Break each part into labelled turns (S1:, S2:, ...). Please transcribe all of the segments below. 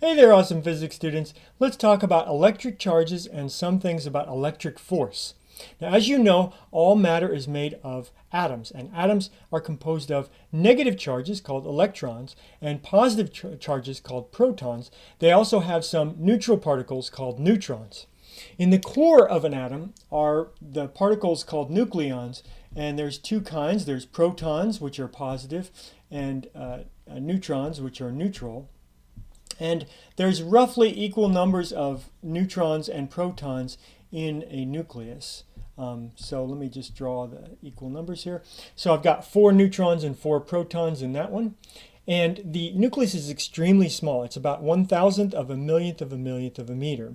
S1: Hey there, awesome physics students. Let's talk about electric charges and some things about electric force. Now, as you know, all matter is made of atoms, and atoms are composed of negative charges called electrons and positive charges called protons. They also have some neutral particles called neutrons. In the core of an atom are the particles called nucleons, and there's two kinds. There's protons, which are positive, and neutrons, which are neutral. And there's roughly equal numbers of neutrons and protons in a nucleus. So let me just draw the equal numbers here. So I've got 4 neutrons and 4 protons in that one. And the nucleus is extremely small. It's about 1,000th of a millionth of a millionth of a meter.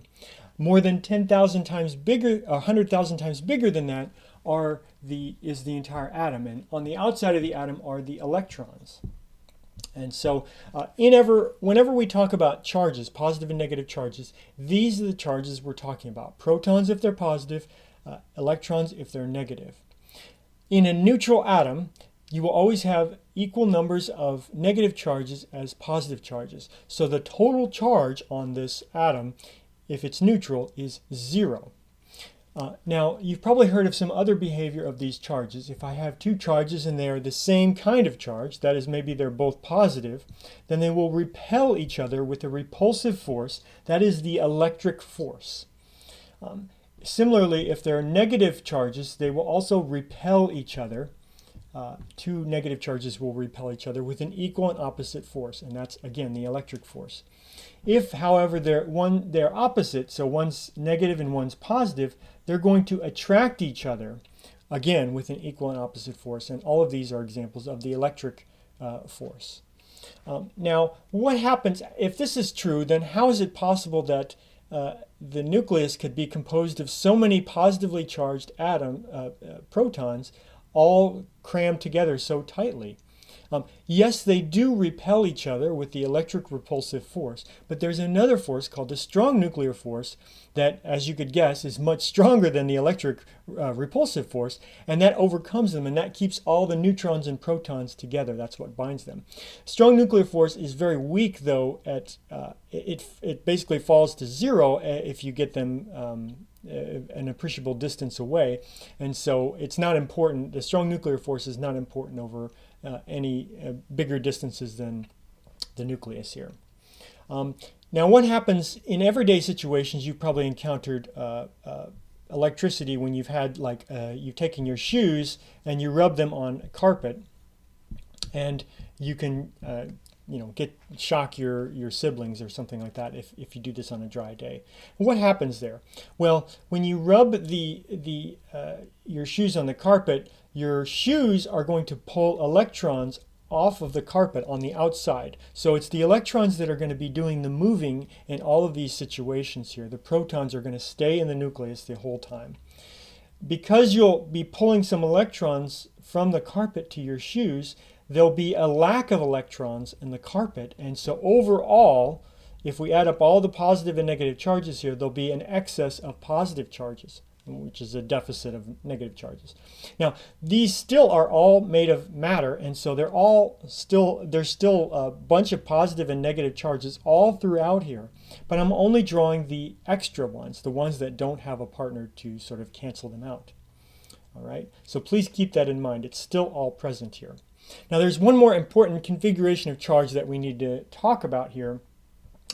S1: More than 10,000 times bigger, 100,000 times bigger than that is the entire atom. And on the outside of the atom are the electrons. And so whenever we talk about charges, positive and negative charges, these are the charges we're talking about. Protons if they're positive, electrons if they're negative. In a neutral atom, you will always have equal numbers of negative charges as positive charges. So the total charge on this atom, if it's neutral, is 0. Now, you've probably heard of some other behavior of these charges. If I have 2 charges and they are the same kind of charge, that is, maybe they're both positive, then they will repel each other with a repulsive force. That is the electric force. Similarly, if there are negative charges, they will also repel each other. 2 negative charges will repel each other with an equal and opposite force, and that's, again, the electric force. If, however, they're opposite, so one's negative and one's positive, they're going to attract each other, again, with an equal and opposite force, and all of these are examples of the electric force. Now, what happens, if this is true, then how is it possible that the nucleus could be composed of so many positively charged protons all crammed together so tightly? Yes, they do repel each other with the electric repulsive force, but there's another force called the strong nuclear force that, as you could guess, is much stronger than the electric repulsive force, and that overcomes them, and that keeps all the neutrons and protons together. That's what binds them. Strong nuclear force is very weak, though. It basically falls to 0 if you get them an appreciable distance away, and so it's not important. The strong nuclear force is not important over any bigger distances than the nucleus here. Now, what happens in everyday situations? You've probably encountered electricity when you've had, you've taken your shoes and you rub them on carpet, and you can shock your siblings or something like that if you do this on a dry day. What happens there? Well, when you rub your shoes on the carpet, your shoes are going to pull electrons off of the carpet on the outside. So it's the electrons that are going to be doing the moving in all of these situations here. The protons are going to stay in the nucleus the whole time. Because you'll be pulling some electrons from the carpet to your shoes, there'll be a lack of electrons in the carpet, and so overall, if we add up all the positive and negative charges here, there'll be an excess of positive charges, which is a deficit of negative charges. Now, these still are all made of matter, and so there's still a bunch of positive and negative charges all throughout here, but I'm only drawing the extra ones, the ones that don't have a partner to sort of cancel them out. All right, so please keep that in mind. It's still all present here. Now, there's one more important configuration of charge that we need to talk about here,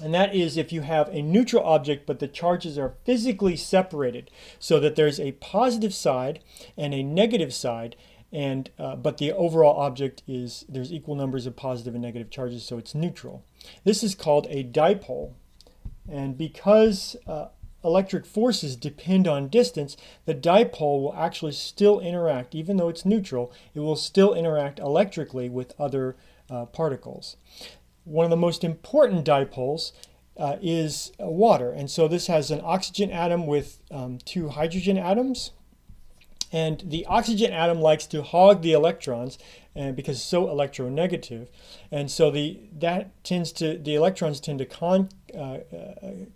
S1: and that is if you have a neutral object but the charges are physically separated so that there's a positive side and a negative side, but the overall object there's equal numbers of positive and negative charges, so it's neutral. This is called a dipole, and because electric forces depend on distance, the dipole will actually still interact. Even though it's neutral, it will still interact electrically with other particles. One of the most important dipoles is water, and so this has an oxygen atom with 2 hydrogen atoms, and the oxygen atom likes to hog the electrons because it's so electronegative, and so the electrons tend to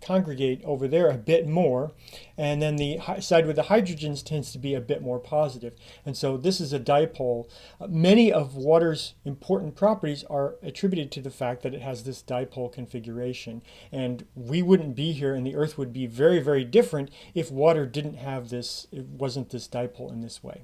S1: congregate over there a bit more, and then the side with the hydrogens tends to be a bit more positive. And so this is a dipole. Many of water's important properties are attributed to the fact that it has this dipole configuration. And we wouldn't be here, and the Earth would be very, very different if water didn't have this, it wasn't this dipole in this way.